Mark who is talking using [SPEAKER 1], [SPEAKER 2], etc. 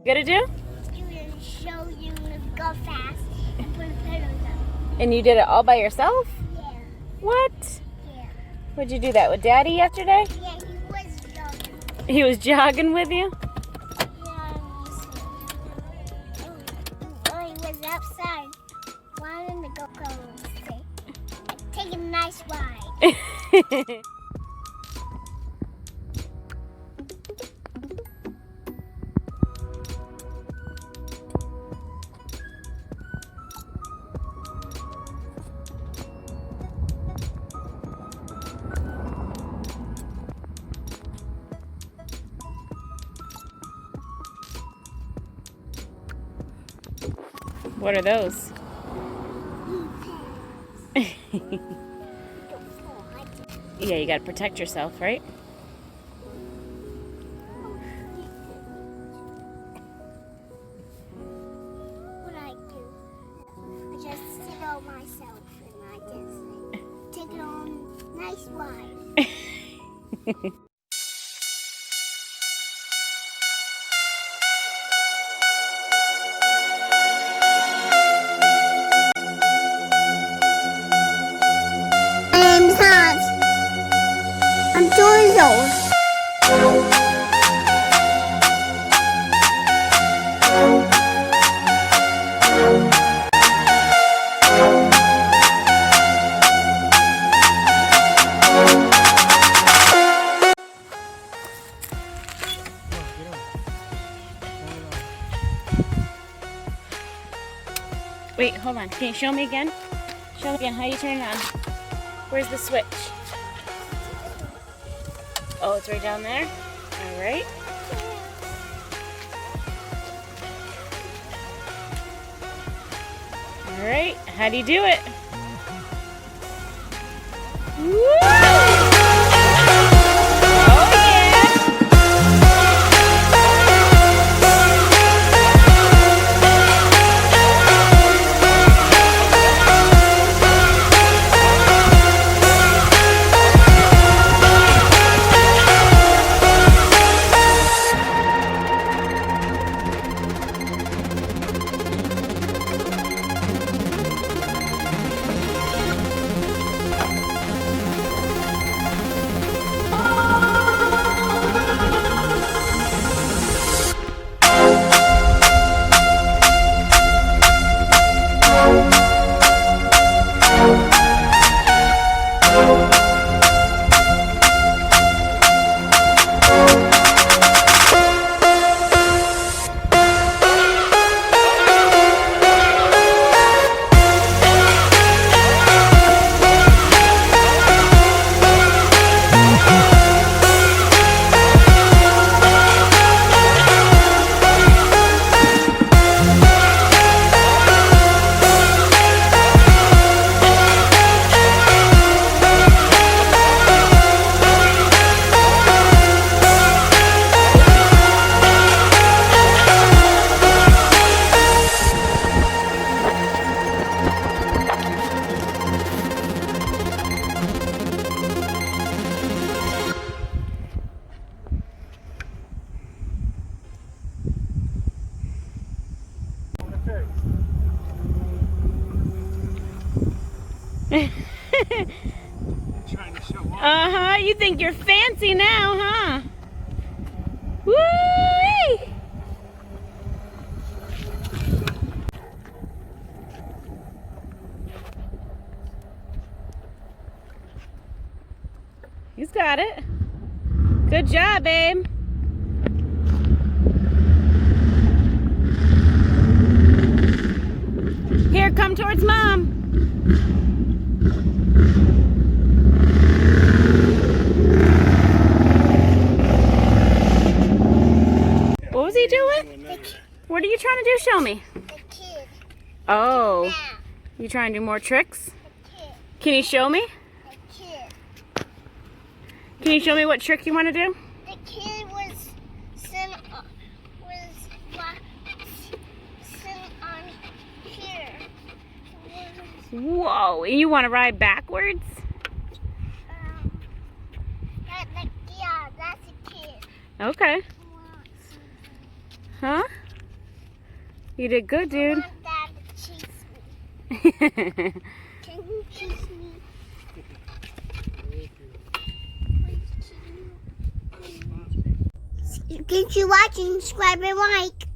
[SPEAKER 1] Gonna do?
[SPEAKER 2] You will show you to go fast and put the pedals up.
[SPEAKER 1] And you did it all by yourself?
[SPEAKER 2] Yeah.
[SPEAKER 1] What?
[SPEAKER 2] Yeah.
[SPEAKER 1] Would you do that with Daddy yesterday?
[SPEAKER 2] Yeah, he was jogging.
[SPEAKER 1] He was jogging with you?
[SPEAKER 2] Yeah, he was outside. Wanting to go take a nice ride.
[SPEAKER 1] What are those? Yeah, you gotta protect yourself, right?
[SPEAKER 2] What I do, I just sit on myself and I just take it on nice ride. My name's Hans. I'm 2 years old.
[SPEAKER 1] Wait, hold on. Can you show me again? Show me again how you turn it on. Where's the switch? Oh, it's right down there? Alright. Alright, how do you do it? Woo!
[SPEAKER 3] Trying to show off.
[SPEAKER 1] Uh-huh, you think you're fancy now, huh? Woo! He's got it. Good job, babe. Here, come towards Mom. What was he doing? What are you trying to do? Show me.
[SPEAKER 2] The kid.
[SPEAKER 1] Oh,
[SPEAKER 2] Now,
[SPEAKER 1] you trying to do more tricks?
[SPEAKER 2] the kid.
[SPEAKER 1] Can you show me?
[SPEAKER 2] The kid.
[SPEAKER 1] Can you show me what trick you want to do?
[SPEAKER 2] The kid was sitting on here.
[SPEAKER 1] Whoa, and you want to ride backwards?
[SPEAKER 2] Yeah, that's a kid.
[SPEAKER 1] Okay. Huh? You did good,
[SPEAKER 2] I
[SPEAKER 1] dude.
[SPEAKER 2] want Dad to chase me. Can you chase me? Please, can you? Thanks for watching. Subscribe and like.